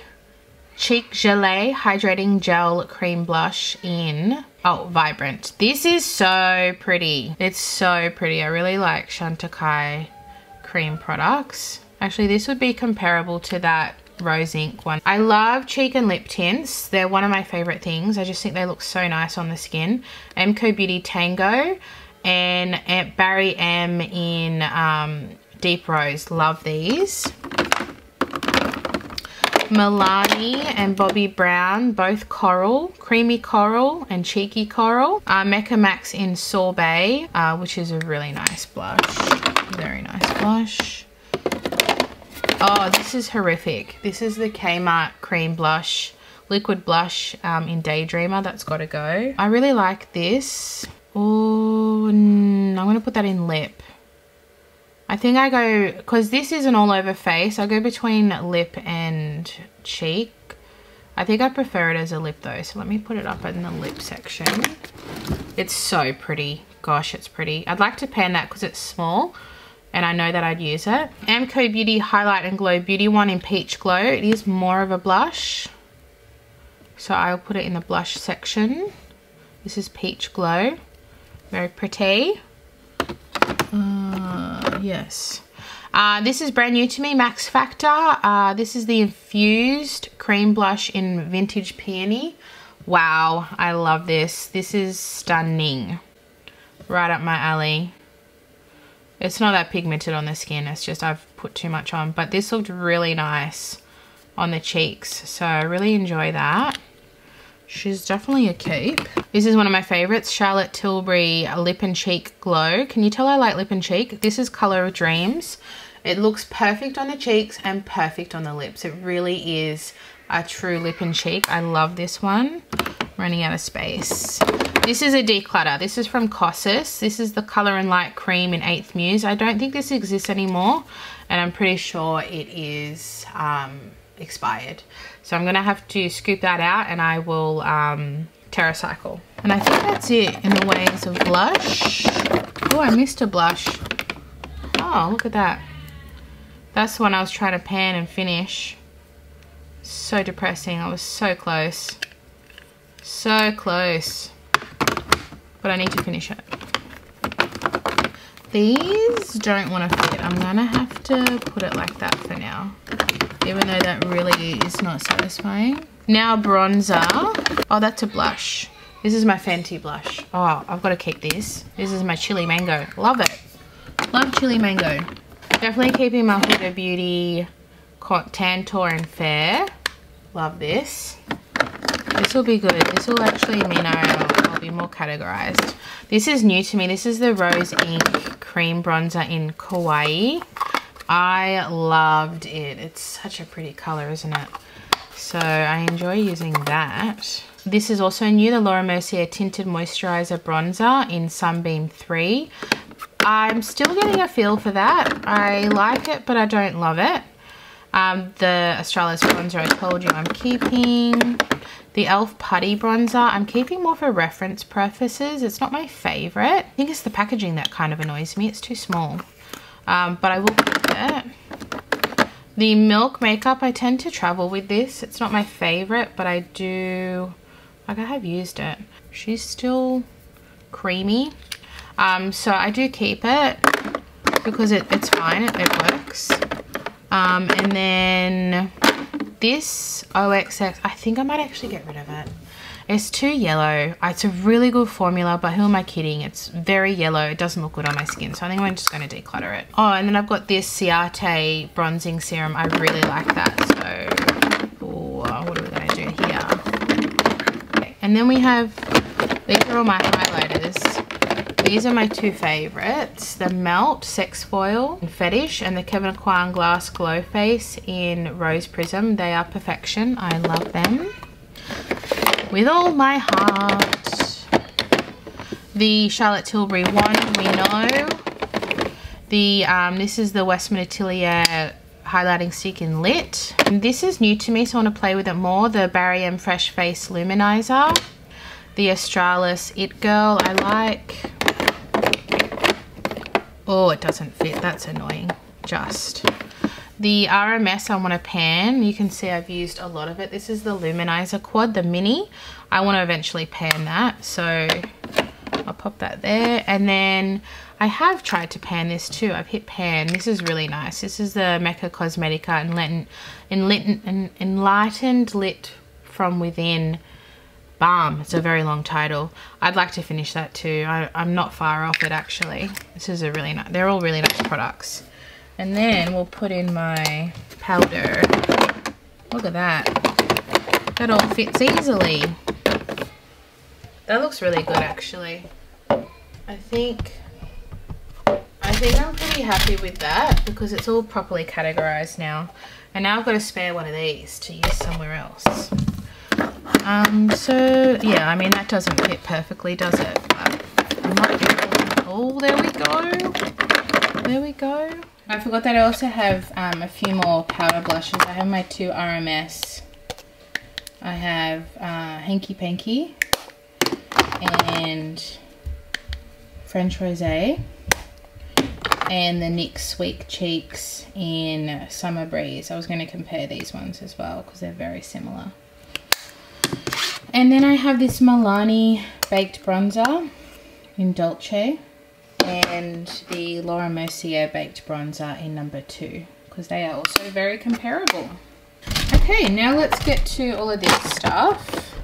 Cheek Gelée Hydrating Gel Cream Blush in, oh, Vibrant. This is so pretty. It's so pretty. I really like Chantecaille cream products. Actually, this would be comparable to that Rose Ink one. I love cheek and lip tints. They're one of my favorite things. I just think they look so nice on the skin. MCO Beauty Tango and Barry M in Deep Rose. Love these. Milani and Bobbi Brown, both coral, creamy coral and cheeky coral. Mecca Max in Sorbet, which is a really nice blush. Very nice blush. Oh, this is horrific. This is the Kmart cream blush, liquid blush in Daydreamer. That's got to go. I really like this. Oh, I'm going to put that in lip. I think I go, because this is an all over face, I go between lip and cheek. I think I prefer it as a lip though. So let me put it up in the lip section. It's so pretty. Gosh, it's pretty. I'd like to pan that because it's small. And I know that I'd use it. Amco Beauty Highlight and Glow Beauty one in Peach Glow. It is more of a blush, so I'll put it in the blush section. This is Peach Glow. Very pretty. Yes. This is brand new to me, Max Factor. This is the Infused Cream Blush in Vintage Peony. Wow, I love this. This is stunning. Right up my alley. It's not that pigmented on the skin, it's just I've put too much on. But this looked really nice on the cheeks, so I really enjoy that. She's definitely a keep. This is one of my favorites, Charlotte Tilbury Lip and Cheek Glow. Can you tell I like lip and cheek? This is Color of Dreams. It looks perfect on the cheeks and perfect on the lips. It really is a true lip and cheek. I love this one. Running out of space. This is a declutter. This is from Kosas. This is the Colour and Light Cream in 8th Muse. I don't think this exists anymore, and I'm pretty sure it is expired. So I'm gonna have to scoop that out, and I will TerraCycle. And I think that's it in the ways of blush. Oh, I missed a blush. Oh, look at that. That's the one I was trying to pan and finish. So depressing. I was so close. So close. But I need to finish it. These don't want to fit. I'm gonna have to put it like that for now, even though that really is not satisfying. Now bronzer. Oh, that's a blush. This is my Fenty blush. Oh, I've got to keep this. This is my Chili Mango. Love it. Love Chili Mango. Definitely keeping my Huda Beauty Tantour and Fair. Love this. This will be good. This will actually mean I'll be more categorized. This is new to me. This is the Rose Ink Cream Bronzer in Kawaii. I loved it. It's such a pretty color, isn't it? So I enjoy using that. This is also new, the Laura Mercier Tinted Moisturizer Bronzer in Sunbeam 3. I'm still getting a feel for that. I like it, but I don't love it. The Australis bronzer I told you I'm keeping. The e.l.f. Putty bronzer I'm keeping more for reference purposes. It's not my favorite. I think it's the packaging that kind of annoys me. It's too small. But I will keep it. The Milk makeup, I tend to travel with this. It's not my favorite, but I do, like, I have used it. She's still creamy. So I do keep it because it's fine, it works. And then this OXX, I think I might actually get rid of it. It's too yellow. It's a really good formula, but who am I kidding? It's very yellow. It doesn't look good on my skin, so I think I'm just going to declutter it. Oh, and then I've got this Ciate bronzing serum. I really like that. So, what are we going to do here? Okay. And then we have, these are all my highlighters. These are my two favorites, the Melt Sex Foil in Fetish and the Kevyn Aucoin Glass Glow Face in Rose Prism. They are perfection. I love them with all my heart. The Charlotte Tilbury one, we know. The this is the Westman Atelier highlighting stick in Lit. And this is new to me, so I want to play with it more. The Barry M Fresh Face Luminizer. The Australis It Girl, I like. Oh, it doesn't fit. That's annoying. Just. The RMS I want to pan. You can see I've used a lot of it. This is the Luminizer Quad, the mini. I want to eventually pan that. So I'll pop that there. And then I have tried to pan this too. I've hit pan. This is really nice. This is the Mecca Cosmetica Enlightened Lit From Within Balm. It's a very long title. I'd like to finish that too. I'm not far off it actually. This is a really nice, they're all really nice products. And then we'll put in my powder. Look at that. That all fits easily. That looks really good actually. I think I'm pretty happy with that because it's all properly categorized now. And now I've got to spare one of these to use somewhere else. So yeah, I mean that doesn't fit perfectly, does it? But I might, oh, there we go. There we go. I forgot that I also have a few more powder blushes. I have my two RMS. I have Hanky Panky and French Rosé, and the NYX Sweet Cheeks in Summer Breeze. I was going to compare these ones as well because they're very similar. And then I have this Milani Baked Bronzer in Dolce and the Laura Mercier Baked Bronzer in number 2 because they are also very comparable. Okay, now let's get to all of this stuff.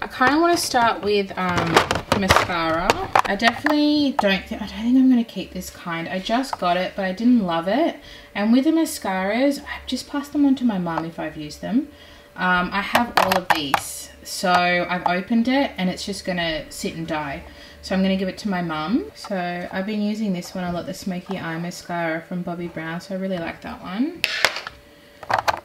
I kind of want to start with mascara. I don't think I'm going to keep this kind. I just got it, but I didn't love it. And with the mascaras, I've just passed them on to my mum if I've used them. I have all of these. So I've opened it and it's just going to sit and die. So I'm going to give it to my mum. So I've been using this one a lot, the Smoky Eye Mascara from Bobbi Brown. So I really like that one.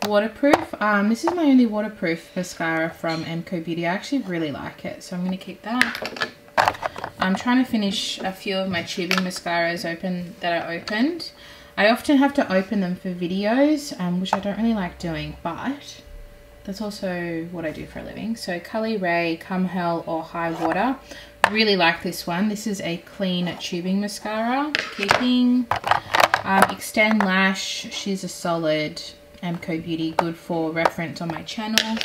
Waterproof. This is my only waterproof mascara from MCO Beauty. I actually really like it. So I'm going to keep that. I'm trying to finish a few of my tubing mascaras that I opened. I often have to open them for videos, which I don't really like doing, but that's also what I do for a living. So Cully Ray, Come Hell or High Water. Really like this one. This is a clean tubing mascara. Keeping Extend Lash. She's a solid MCO Beauty, good for reference on my channel.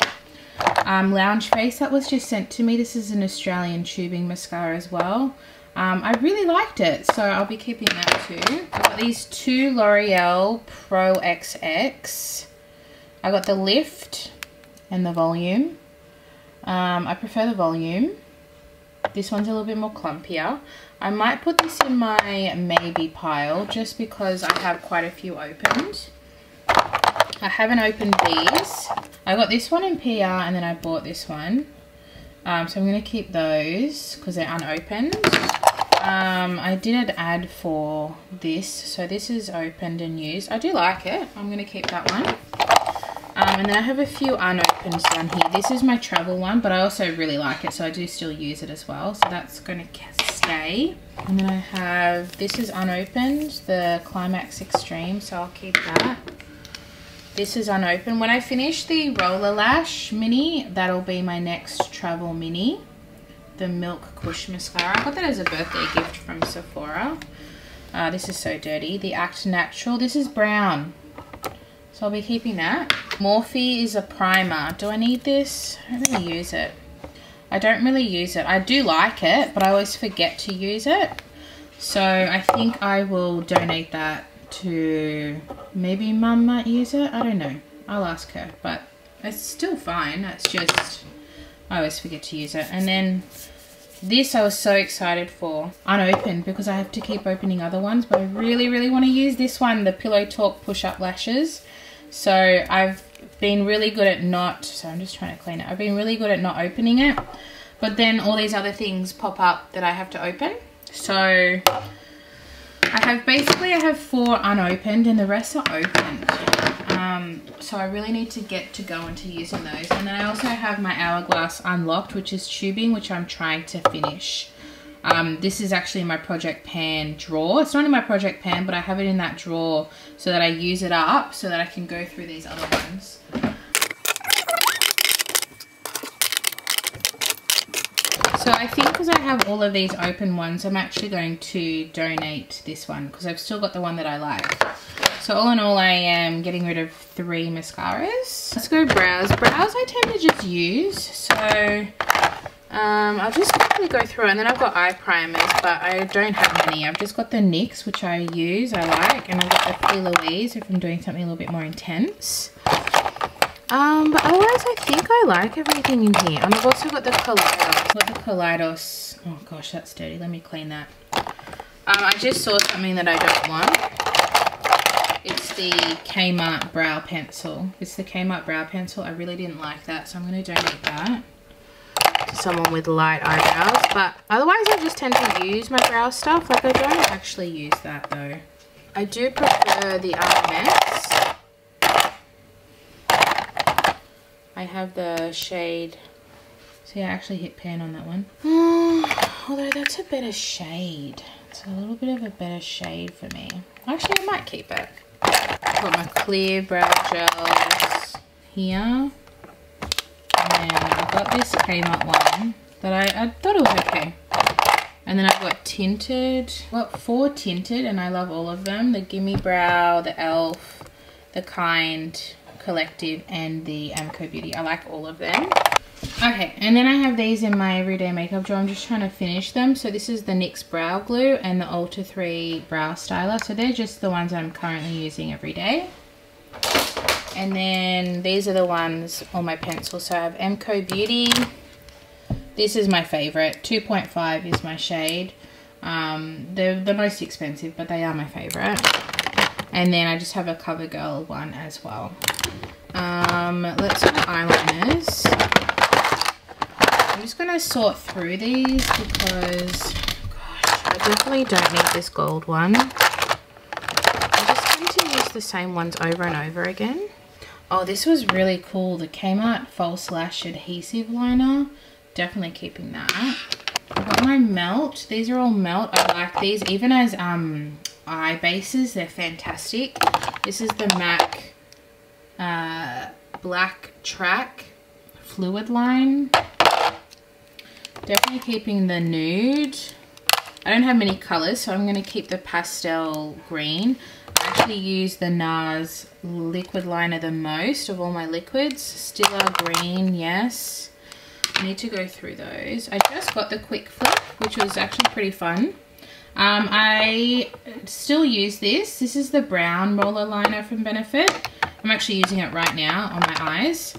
Lounge Face, that was just sent to me. This is an Australian tubing mascara as well. I really liked it, so I'll be keeping that too. I've got these two L'Oreal Pro XX. I got the Lift and the Volume. I prefer the Volume. This one's a little bit more clumpier. I might put this in my maybe pile just because I have quite a few opened. I haven't opened these. I got this one in PR and then I bought this one. So I'm going to keep those because they're unopened. I did an ad for this. So this is opened and used. I do like it. I'm going to keep that one. And then I have a few unopened down here. This is my travel one, but I also really like it. So I do still use it as well. So that's going to stay. And then I have, this is unopened, the Climax Extreme. So I'll keep that. This is unopened. When I finish the Roller Lash Mini, that'll be my next travel mini. The Milk Kush Mascara. I got that as a birthday gift from Sephora. This is so dirty. The Act Natural. This is brown. So I'll be keeping that. Morphe is a primer. Do I need this? I don't really use it. I don't really use it. I do like it, but I always forget to use it. So I think I will donate that to, maybe mum might use it. I don't know. I'll ask her, but it's still fine. It's just, I always forget to use it. And then this I was so excited for, unopened, because I have to keep opening other ones, but I really, really want to use this one, the Pillow Talk Push-Up Lashes. So I've been really good at I'm just trying to clean it. I've been really good at not opening it, but then all these other things pop up that I have to open. So I have 4 unopened and the rest are opened. So I really need to get to go into using those. And then I also have my Hourglass Unlocked, which is tubing, which I'm trying to finish. This is actually my project pan drawer. It's not in my project pan, but I have it in that drawer so that I use it up so that I can go through these other ones. So I think because I have all of these open ones, I'm actually going to donate this one because I've still got the one that I like. So all in all, I am getting rid of 3 mascaras. Let's go brows. Brows I tend to just use. So I'll just quickly go through it. And then I've got eye primers, but I don't have many. I've just got the NYX, which I use, I like. And I've got the P. Louise if I'm doing something a little bit more intense. But otherwise I think I like everything in here. And I've also got the Kaleidos. Oh gosh, that's dirty. Let me clean that. I just saw something that I don't want. It's the Kmart brow pencil. It's the Kmart brow pencil. I really didn't like that, so I'm going to donate that to someone with light eyebrows. But otherwise I just tend to use my brow stuff. Like I don't actually use that though. I do prefer the RMS. I have the shade. See, I actually hit pan on that one. Although that's a better shade. It's a little bit of a better shade for me. Actually, I might keep it. I've got my clear brow gels here. And then I've got this Kmart one that I thought it was okay. And then I've got tinted. I've got 4 tinted and I love all of them. The Gimme Brow, the Elf, the Kind, Collective, and the MCO Beauty. I like all of them. Okay, and then I have these in my everyday makeup drawer. I'm just trying to finish them. So this is the NYX Brow Glue and the Ultra 3 Brow Styler. So they're just the ones that I'm currently using every day. And then these are the ones, all my pencils. So I have MCO Beauty, This is my favorite. 2.5 is my shade. They're the most expensive, but they are my favorite. And then I just have a CoverGirl one as well. Let's do eyeliners. I'm just going to sort through these because, gosh, I definitely don't need this gold one. I'm just going to use the same ones over and over again. Oh, this was really cool. The Kmart False Lash Adhesive Liner. Definitely keeping that. I've got my melt. These are all melt. I like these even as eye bases. They're fantastic. This is the MAC Black Track Fluid Line. Definitely keeping the nude. I don't have many colors, so I'm going to keep the pastel green. I actually use the NARS liquid liner the most of all my liquids. Stilla green, yes. I need to go through those. I just got the Quick Flip, which was actually pretty fun. I still use this. This is the brown roller liner from Benefit. I'm actually using it right now on my eyes.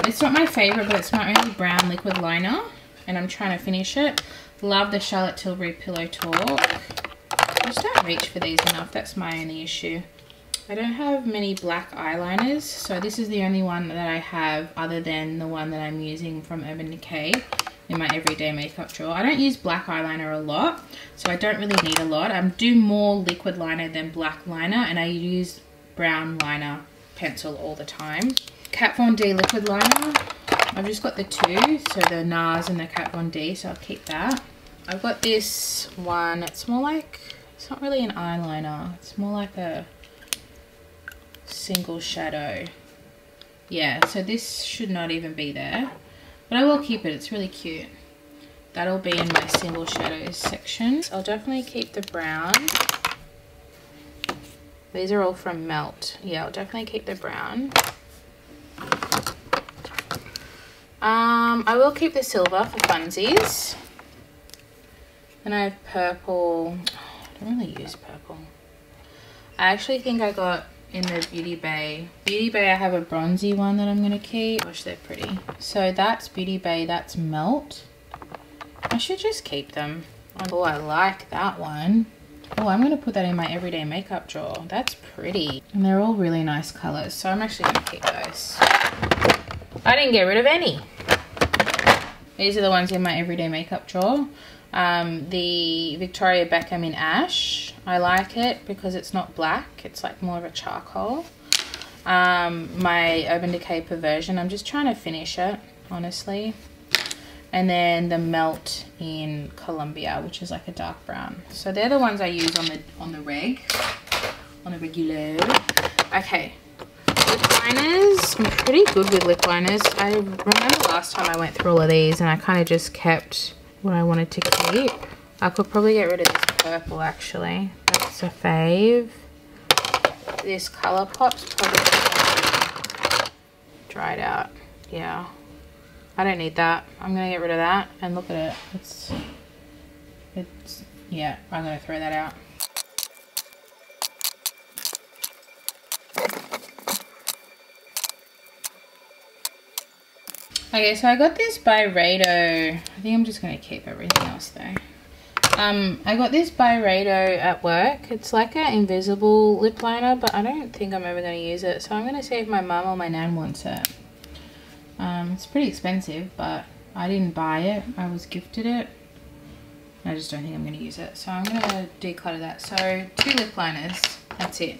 It's not my favorite, but it's my only brown liquid liner, and I'm trying to finish it. Love the Charlotte Tilbury Pillow Talk. I just don't reach for these enough. That's my only issue. I don't have many black eyeliners, so this is the only one that I have other than the one that I'm using from Urban Decay in my everyday makeup drawer. I don't use black eyeliner a lot, so I don't really need a lot. I do more liquid liner than black liner, and I use brown liner pencil all the time. Kat Von D liquid liner. I've just got the two, so the NARS and the Kat Von D, so I'll keep that. I've got this one. It's more like, it's not really an eyeliner. It's more like a single shadow. Yeah, so this should not even be there, but I will keep it. It's really cute. That'll be in my single shadows section. So I'll definitely keep the brown. These are all from Melt. Yeah, I'll definitely keep the brown. I will keep the silver for funsies. And I have purple. I don't really use purple. I actually think I got in the Beauty Bay. Beauty Bay, I have a bronzy one that I'm going to keep. Gosh, they're pretty. So that's Beauty Bay, that's Melt. I should just keep them. Oh, I like that one. Oh, I'm going to put that in my everyday makeup drawer. That's pretty. And they're all really nice colors, so I'm actually going to keep those. I didn't get rid of any. These are the ones in my everyday makeup drawer. The Victoria Beckham in Ash. I like it because it's not black. It's like more of a charcoal. My Urban Decay Perversion. I'm just trying to finish it, honestly. And then the Melt in Columbia, which is like a dark brown. So they're the ones I use on the regular. Okay. Lip liners. I'm pretty good with lip liners. I remember last time I went through all of these and I kind of just kept what I wanted to keep. I could probably get rid of this purple actually. That's a fave. This Colourpop's probably dried out. Yeah. I don't need that. I'm gonna get rid of that and look at it. It's yeah, I'm gonna throw that out. Okay, so I got this Byredo. I think I'm just going to keep everything else though. I got this Byredo at work. It's like an invisible lip liner, but I don't think I'm ever going to use it. So I'm going to see if my mum or my nan wants it. It's pretty expensive, but I didn't buy it. I was gifted it. I just don't think I'm going to use it. So I'm going to declutter that. So 2 lip liners. That's it.